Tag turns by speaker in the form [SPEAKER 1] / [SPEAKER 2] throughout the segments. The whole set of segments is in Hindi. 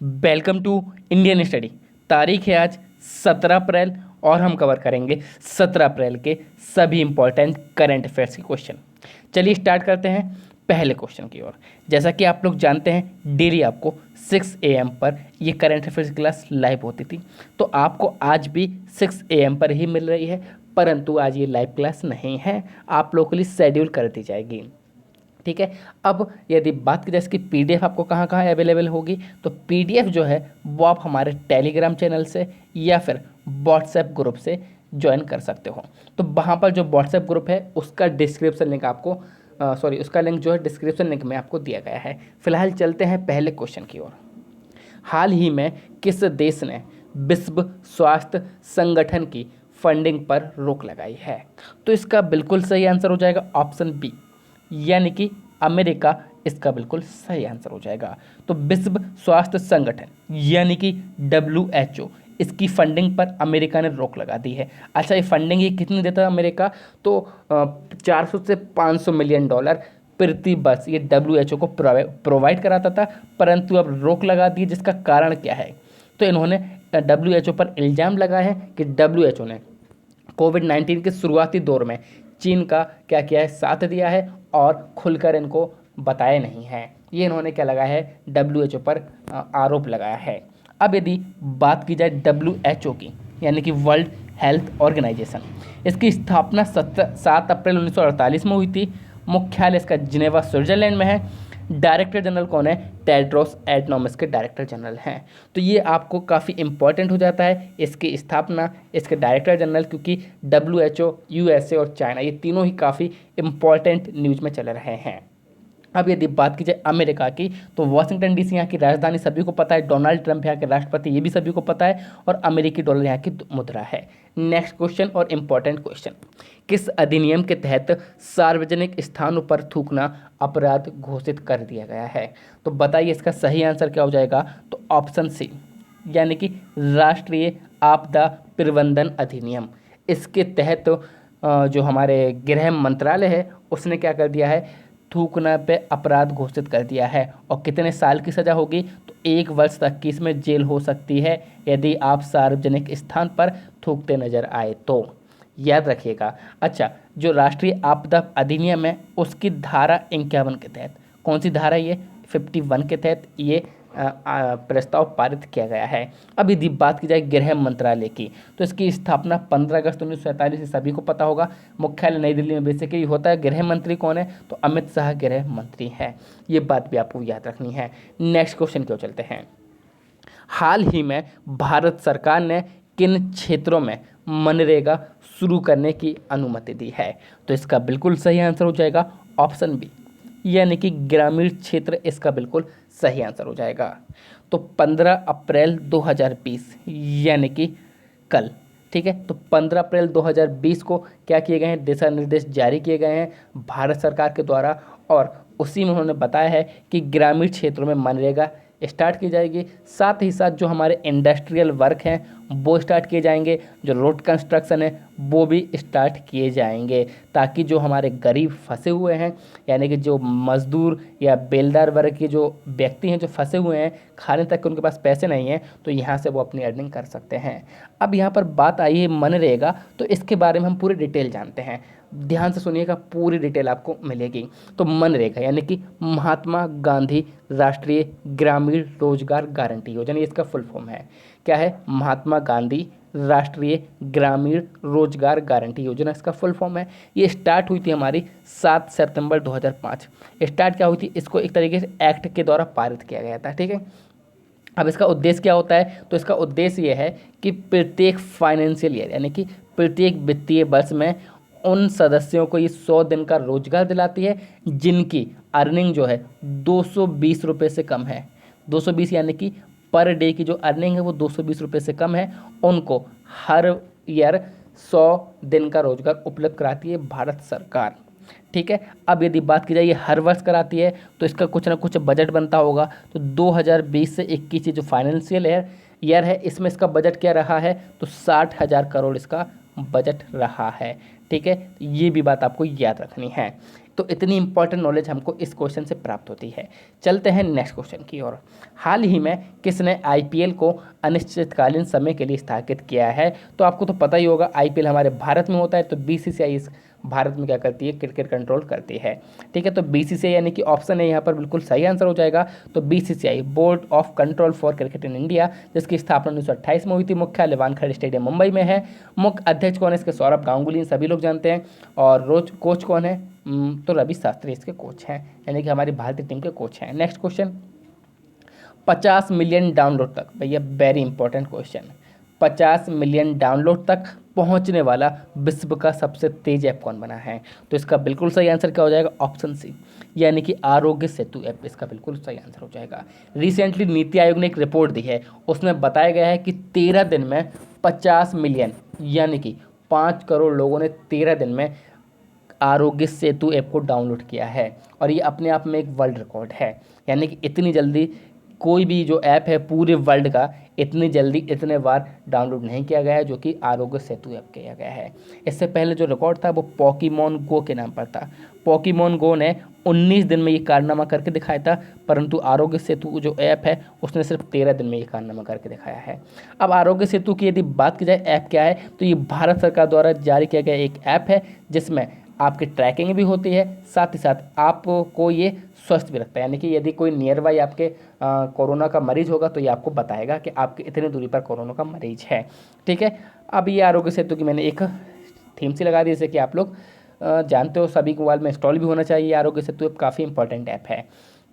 [SPEAKER 1] Welcome to Indian study. तारीख है आज 17 अप्रैल और हम कवर करेंगे 17 अप्रैल के सभी इंपॉर्टेंट करंट अफेयर्स के क्वेश्चन। चलिए स्टार्ट करते हैं पहले क्वेश्चन की ओर। जैसा कि आप लोग जानते हैं डेली आपको 6 AM पर ये करंट अफेयर्स क्लास लाइव होती थी, तो आपको आज भी 6 AM पर ही मिल रही है, परंतु आज ये लाइव क्लास नहीं है, आप लोगों के लिए शेड्यूल कर दी जाएगी। ठीक है। अब यदि बात की जाए इसकी पीडीएफ आपको कहाँ कहाँ अवेलेबल होगी, तो पीडीएफ जो है वो आप हमारे टेलीग्राम चैनल से या फिर व्हाट्सएप ग्रुप से ज्वाइन कर सकते हो। तो वहाँ पर जो व्हाट्सएप ग्रुप है उसका डिस्क्रिप्शन लिंक आपको उसका लिंक जो है डिस्क्रिप्शन लिंक में आपको दिया गया है। फिलहाल चलते हैं पहले क्वेश्चन की ओर। हाल ही में किस देश ने विश्व स्वास्थ्य संगठन की फंडिंग पर रोक लगाई है? तो इसका बिल्कुल सही आंसर हो जाएगा ऑप्शन बी, यानी कि अमेरिका इसका बिल्कुल सही आंसर हो जाएगा। तो विश्व स्वास्थ्य संगठन यानी कि WHO, इसकी फंडिंग पर अमेरिका ने रोक लगा दी है। अच्छा, ये फंडिंग ये कितनी देता है अमेरिका? तो 400 से 500 मिलियन डॉलर प्रति वर्ष ये WHO को प्रोवाइड कराता था, परंतु अब रोक लगा दी। जिसका कारण क्या है? तो इन्होंने WHO पर इल्ज़ाम लगाया है कि WHO ने कोविड-19 के शुरुआती दौर में चीन का क्या किया है, साथ दिया है और खुलकर इनको बताया नहीं है। ये इन्होंने क्या लगाया है, WHO पर आरोप लगाया है। अब यदि बात की जाए WHO की, यानी कि वर्ल्ड हेल्थ ऑर्गेनाइजेशन, इसकी स्थापना 7 अप्रैल 1948 में हुई थी। मुख्यालय इसका जिनेवा स्विट्जरलैंड में है। डायरेक्टर जनरल कौन है? टेड्रोस एडनॉम इसके डायरेक्टर जनरल हैं। तो ये आपको काफ़ी इंपॉर्टेंट हो जाता है इसकी स्थापना, इसके डायरेक्टर जनरल, क्योंकि WHO, USA और चाइना ये तीनों ही काफ़ी इंपॉर्टेंट न्यूज़ में चल रहे हैं। अब यदि बात की जाए अमेरिका की, तो वाशिंगटन DC यहाँ की राजधानी सभी को पता है। डोनाल्ड ट्रंप यहाँ के राष्ट्रपति, ये भी सभी को पता है, और अमेरिकी डॉलर यहाँ की मुद्रा है। नेक्स्ट क्वेश्चन और इम्पॉर्टेंट क्वेश्चन, किस अधिनियम के तहत सार्वजनिक स्थानों पर थूकना अपराध घोषित कर दिया गया है? तो बताइए इसका सही आंसर क्या हो जाएगा? तो ऑप्शन सी, यानी कि राष्ट्रीय आपदा प्रबंधन अधिनियम। इसके तहत जो हमारे गृह मंत्रालय है उसने क्या कर दिया है, थूकना पे अपराध घोषित कर दिया है। और कितने साल की सज़ा होगी? तो 1 वर्ष तक की इसमें जेल हो सकती है यदि आप सार्वजनिक स्थान पर थूकते नजर आए तो। याद रखिएगा। अच्छा, जो राष्ट्रीय आपदा अधिनियम है उसकी धारा 51 के तहत, कौन सी धारा? ये 51 के तहत ये प्रस्ताव पारित किया गया है। अब यदि बात की जाए गृह मंत्रालय की, तो इसकी स्थापना 15 अगस्त 1947 से सभी को पता होगा। मुख्यालय नई दिल्ली में बेसिकली होता है। गृह मंत्री कौन है? तो अमित शाह गृह मंत्री हैं। ये बात भी आपको याद रखनी है। नेक्स्ट क्वेश्चन की ओर चलते हैं। हाल ही में भारत सरकार ने किन क्षेत्रों में मनरेगा शुरू करने की अनुमति दी है? तो इसका बिल्कुल सही आंसर हो जाएगा ऑप्शन बी, यानी कि ग्रामीण क्षेत्र इसका बिल्कुल सही आंसर हो जाएगा। तो 15 अप्रैल 2020 यानी कि कल, ठीक है, तो 15 अप्रैल 2020 को क्या किए गए हैं, दिशा निर्देश जारी किए गए हैं भारत सरकार के द्वारा, और उसी में उन्होंने बताया है कि ग्रामीण क्षेत्रों में मनरेगा स्टार्ट की जाएगी। साथ ही साथ जो हमारे इंडस्ट्रियल वर्क हैं वो स्टार्ट किए जाएंगे, जो रोड कंस्ट्रक्शन है वो भी स्टार्ट किए जाएंगे, ताकि जो हमारे गरीब फंसे हुए हैं, यानी कि जो मजदूर या बेलदार वर्ग के जो व्यक्ति हैं जो फंसे हुए हैं, खाने तक के उनके पास पैसे नहीं हैं, तो यहाँ से वो अपनी अर्निंग कर सकते हैं। अब यहाँ पर बात आई है मनरेगा, तो इसके बारे में हम पूरी डिटेल जानते हैं। ध्यान से सुनिएगा, पूरी डिटेल आपको मिलेगी। तो मनरेगा यानी कि महात्मा गांधी राष्ट्रीय ग्रामीण रोजगार गारंटी योजना, ये इसका फुल फॉर्म है। क्या है? महात्मा गांधी राष्ट्रीय ग्रामीण रोजगार गारंटी योजना इसका फुल फॉर्म है। ये स्टार्ट हुई थी हमारी 7 सितंबर 2005। स्टार्ट क्या हुई थी? इसको एक तरीके से एक्ट के द्वारा पारित किया गया था। ठीक है। अब इसका उद्देश्य क्या होता है? तो इसका उद्देश्य ये है कि प्रत्येक फाइनेंशियल ईयर, यानी कि प्रत्येक वित्तीय वर्ष में उन सदस्यों को ये 100 दिन का रोजगार दिलाती है जिनकी अर्निंग जो है 220 रुपये से कम है। 220 यानी कि पर डे की जो अर्निंग है वो 220 रुपये से कम है। उनको हर ईयर 100 दिन का रोजगार उपलब्ध कराती है भारत सरकार। ठीक है। अब यदि बात की जाए ये हर वर्ष कराती है, तो इसका कुछ ना कुछ बजट बनता होगा। तो 2020 से 21 जो फाइनेंशियल ईयर है इसमें इसका बजट क्या रहा है? तो 60,000 करोड़ इसका बजट रहा है। ठीक है, ये भी बात आपको याद रखनी है। तो इतनी इंपॉर्टेंट नॉलेज हमको इस क्वेश्चन से प्राप्त होती है। चलते हैं नेक्स्ट क्वेश्चन की ओर। हाल ही में किसने आईपीएल को अनिश्चितकालीन समय के लिए स्थगित किया है? तो आपको तो पता ही होगा, आईपीएल हमारे भारत में होता है, तो बीसीसीआई इस भारत में क्या करती है, क्रिकेट कंट्रोल करती है। ठीक है, तो बीसीसीआई यानी कि ऑप्शन है यहाँ पर बिल्कुल सही आंसर हो जाएगा। तो BCCI, board of control for cricket in India, जिसकी स्थापना 1928 में हुई थी, मुख्यालय वानखेड़े स्टेडियम मुंबई में है। मुख्य अध्यक्ष कौन है इसके? सौरभ गांगुली, सभी लोग जानते हैं। और रोज कोच कौन है? तो रवि शास्त्री इसके कोच हैं, यानी कि हमारी भारतीय टीम के कोच हैं। नेक्स्ट क्वेश्चन, 50 मिलियन डाउनलोड तक, भैया very important question, 50 million download तक पहुंचने वाला विश्व का सबसे तेज ऐप कौन बना है? तो इसका बिल्कुल सही आंसर क्या हो जाएगा? ऑप्शन सी, यानी कि आरोग्य सेतु ऐप इसका बिल्कुल सही आंसर हो जाएगा। रिसेंटली नीति आयोग ने एक रिपोर्ट दी है, उसमें बताया गया है कि 13 दिन में 50 मिलियन यानी कि 5 करोड़ लोगों ने 13 दिन में आरोग्य सेतु ऐप को डाउनलोड किया है, और ये अपने आप में एक वर्ल्ड रिकॉर्ड है। यानी कि इतनी जल्दी कोई भी जो ऐप है पूरे वर्ल्ड का इतनी जल्दी इतने बार डाउनलोड नहीं किया गया है, जो कि आरोग्य सेतु ऐप किया गया है। इससे पहले जो रिकॉर्ड था वो पोकेमॉन गो के नाम पर था। पोकेमॉन गो ने 19 दिन में ये कारनामा करके दिखाया था, परंतु आरोग्य सेतु जो ऐप है उसने सिर्फ 13 दिन में ये कारनामा करके दिखाया है। अब आरोग्य सेतु की यदि बात की जाए ऐप क्या है, तो ये भारत सरकार द्वारा जारी किया गया एक ऐप है, जिसमें आपकी ट्रैकिंग भी होती है, साथ ही साथ आपको ये स्वस्थ भी रखता है। यानी कि यदि कोई नियर बाई आपके कोरोना का मरीज होगा तो ये आपको बताएगा कि आपके इतनी दूरी पर कोरोना का मरीज है। ठीक है, अब ये आरोग्य सेतु की मैंने एक थीम सी लगा दी, जैसे कि आप लोग जानते हो, सभी मोबाइल में इंस्टॉल भी होना चाहिए। आरोग्य सेतु ऐप काफ़ी इंपॉर्टेंट ऐप है।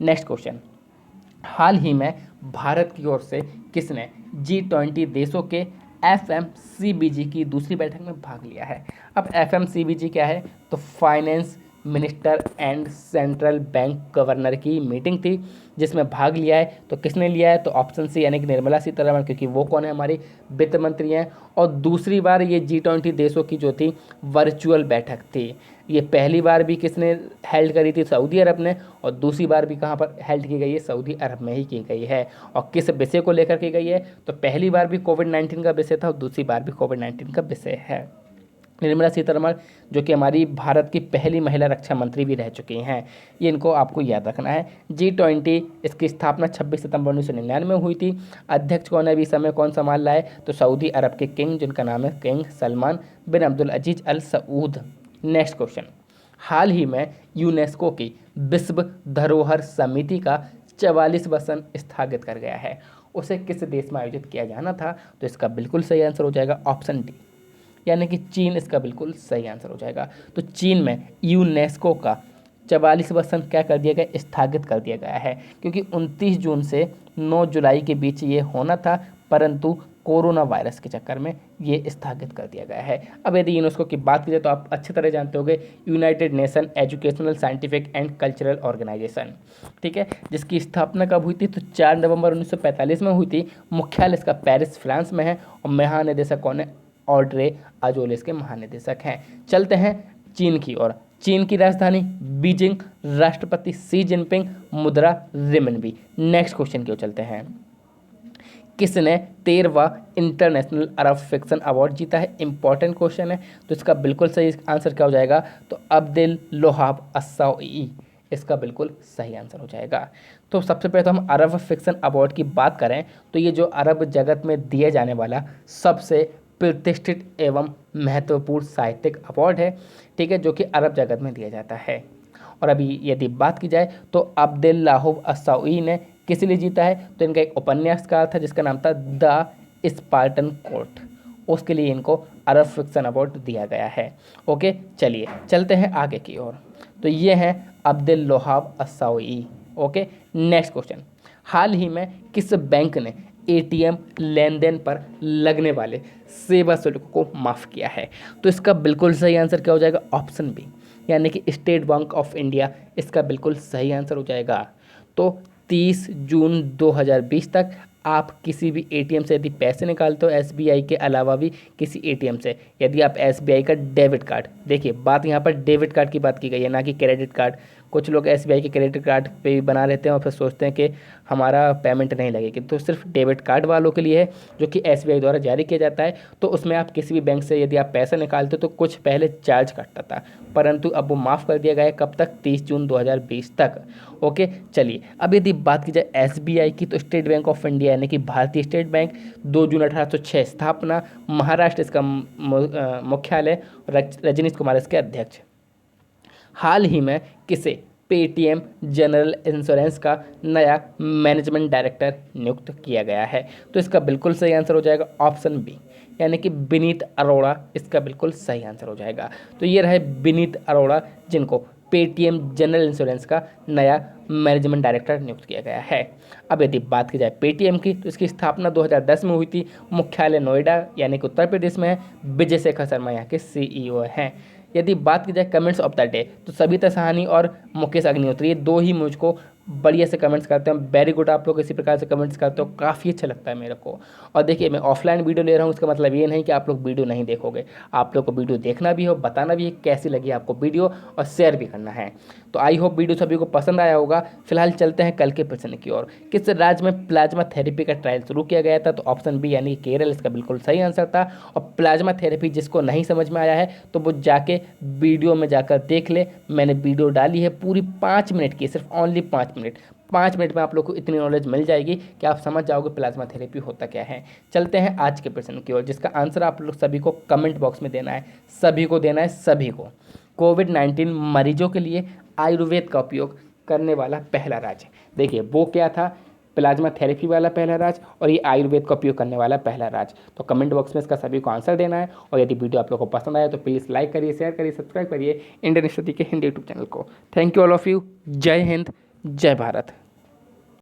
[SPEAKER 1] नेक्स्ट क्वेश्चन, हाल ही में भारत की ओर से किसने G20 देशों के FMCBG की दूसरी बैठक में भाग लिया है? अब FMCBG क्या है? तो finance minister and central bank governor की मीटिंग थी, जिसमें भाग लिया है। तो किसने लिया है? तो ऑप्शन सी, यानी कि निर्मला सीतारमण, क्योंकि वो कौन है? हमारी वित्त मंत्री हैं। और दूसरी बार ये G20 देशों की जो थी वर्चुअल बैठक थी। ये पहली बार भी किसने हेल्ड करी थी? सऊदी अरब ने। और दूसरी बार भी कहाँ पर हेल्ड की गई है? सऊदी अरब में ही की गई है। और किस विषय को लेकर की गई है? तो पहली बार भी कोविड-19 का विषय था और दूसरी बार भी कोविड-19 का विषय है। निर्मला सीतारमण जो कि हमारी भारत की पहली महिला रक्षा मंत्री भी रह चुकी हैं, ये इनको आपको याद रखना है। G20 इसकी स्थापना 26 सितंबर 1999 में हुई थी। अध्यक्ष कौन है अभी समय कौन संभाल रहा है? तो सऊदी अरब के किंग, जिनका नाम है किंग सलमान बिन अब्दुल अजीज अल सऊद। नेक्स्ट क्वेश्चन, हाल ही में यूनेस्को की विश्व धरोहर समिति का 44वां सन स्थगित कर गया है। उसे किस देश में आयोजित किया जाना था? तो इसका बिल्कुल सही आंसर हो जाएगा ऑप्शन डी, यानी कि चीन इसका बिल्कुल सही आंसर हो जाएगा। तो चीन में यूनेस्को का 44वां सन क्या कर दिया गया? स्थगित कर दिया गया है, क्योंकि 29 जून से 9 जुलाई के बीच ये होना था, परंतु कोरोना वायरस के चक्कर में ये स्थगित कर दिया गया है। अब यदि यूनेस्को की बात की जाए तो आप अच्छी तरह जानते होंगे, United Nation Educational Scientific and Cultural Organization, ठीक है, जिसकी स्थापना कब हुई थी? तो 4 नवंबर 1945 में हुई थी। मुख्यालय इसका पेरिस फ्रांस में है, और महानिदेशक कौन है? ऑड्रे अजोले इसके महानिदेशक हैं। चलते हैं चीन की ओर। चीन की राजधानी बीजिंग, राष्ट्रपति शी जिनपिंग, मुद्रा रिमनबी। नेक्स्ट क्वेश्चन की ओर चलते हैं, किसने 13वां इंटरनेशनल अरब फिक्शन अवार्ड जीता है? इंपॉर्टेंट क्वेश्चन है, तो इसका बिल्कुल सही आंसर क्या हो जाएगा? तो अब्देल लोहाब अस्साई इसका बिल्कुल सही आंसर हो जाएगा। तो सबसे पहले तो हम अरब फिक्शन अवार्ड की बात करें तो ये जो अरब जगत में दिए जाने वाला सबसे प्रतिष्ठित एवं महत्वपूर्ण साहित्यिक अवार्ड है, ठीक है, जो कि अरब जगत में दिया जाता है। और अभी यदि बात की जाए तो अब्देल लाहूब अस्साई ने किस लिए जीता है? तो इनका एक उपन्यासकार था जिसका नाम था द स्पार्टन कोर्ट, उसके लिए इनको अरब फिक्शन अवार्ड दिया गया है। ओके, चलिए चलते हैं आगे की ओर। तो ये हैं अब्देल लोहाब अस्साई। ओके, नेक्स्ट क्वेश्चन, हाल ही में किस बैंक ने एटीएम लेन देन पर लगने वाले सेवा शुल्क को माफ़ किया है? तो इसका बिल्कुल सही आंसर क्या हो जाएगा? ऑप्शन बी, यानी कि स्टेट बैंक ऑफ इंडिया इसका बिल्कुल सही आंसर हो जाएगा। तो 30 जून 2020 तक आप किसी भी एटीएम से यदि पैसे निकालते हो, एसबीआई के अलावा भी किसी एटीएम से, यदि आप एसबीआई का डेबिट कार्ड, देखिए बात यहाँ पर डेबिट कार्ड की बात की गई है, ना कि क्रेडिट कार्ड। कुछ लोग SBI के क्रेडिट कार्ड पे भी बना लेते हैं और फिर सोचते हैं कि हमारा पेमेंट नहीं लगेगी। तो सिर्फ डेबिट कार्ड वालों के लिए है, जो कि SBI द्वारा जारी किया जाता है। तो उसमें आप किसी भी बैंक से यदि आप पैसा निकालते हो तो कुछ पहले चार्ज कटता था, परंतु अब वो माफ़ कर दिया गया है। कब तक? 30 जून 2020 तक। ओके, चलिए अब यदि बात की जाए SBI की, तो स्टेट बैंक ऑफ इंडिया यानी कि भारतीय स्टेट बैंक, 2 जून 1806 स्थापना, महाराष्ट्र इसका मुख्यालय, रजनीश कुमार इसके अध्यक्ष। हाल ही में किसे पेटीएम जनरल इंश्योरेंस का नया मैनेजमेंट डायरेक्टर नियुक्त किया गया है? तो इसका बिल्कुल सही आंसर हो जाएगा ऑप्शन बी, यानी कि विनीत अरोड़ा इसका बिल्कुल सही आंसर हो जाएगा। तो ये रहे विनीत अरोड़ा, जिनको पेटीएम जनरल इंश्योरेंस का नया मैनेजमेंट डायरेक्टर नियुक्त किया गया है। अब यदि बात की जाए पेटीएम की, तो इसकी स्थापना 2010 में हुई थी, मुख्यालय नोएडा यानी कि उत्तर प्रदेश में है, विजय शेखर शर्मा यहाँ के CEO हैं। यदि बात की जाए कमेंट्स ऑफ द डे, तो सविता सहानी और मुकेश अग्निहोत्री, ये दो ही मुझको बढ़िया से कमेंट्स करते हैं। वेरी गुड, आप लोग इसी प्रकार से कमेंट्स करते हो, काफ़ी अच्छा लगता है मेरे को। और देखिए, मैं ऑफलाइन वीडियो ले रहा हूँ, इसका मतलब ये नहीं कि आप लोग वीडियो नहीं देखोगे, आप लोग को वीडियो देखना भी हो, बताना भी है कैसी लगी आपको वीडियो, और शेयर भी करना है। तो आई होप वीडियो सभी को पसंद आया होगा। फिलहाल चलते हैं कल के प्रश्न की ओर। किस राज्य में प्लाज्मा थेरेपी का ट्रायल शुरू किया गया था? तो ऑप्शन बी यानी केरल इसका बिल्कुल सही आंसर था। और प्लाज्मा थेरेपी जिसको नहीं समझ में आया है तो वो जाके वीडियो में जाकर देख ले, मैंने वीडियो डाली है पूरी 5 मिनट की, सिर्फ ओनली 5 मिनट। 5 मिनट में आप लोग को इतनी नॉलेज मिल जाएगी कि आप समझ जाओगे प्लाज्मा थेरेपी होता क्या है। चलते हैं आज के प्रश्न की ओर, जिसका आंसर आप लोग सभी को कमेंट बॉक्स में देना है, सभी को देना है, सभी को। कोविड-19 मरीजों के लिए आयुर्वेद का उपयोग करने वाला पहला राज्य, देखिए वो क्या था? प्लाज्मा थेरेपी वाला पहला राज्य, और ये आयुर्वेद का उपयोग करने वाला पहला राज्य। तो कमेंट बॉक्स में इसका सभी को आंसर देना है। और यदि वीडियो आप लोग को पसंद आया तो प्लीज़ लाइक करिए, शेयर करिए, सब्सक्राइब करिए इंडियन स्टडी के हिंदी यूट्यूब चैनल को। Thank you all of you. जय हिंद, जय भारत।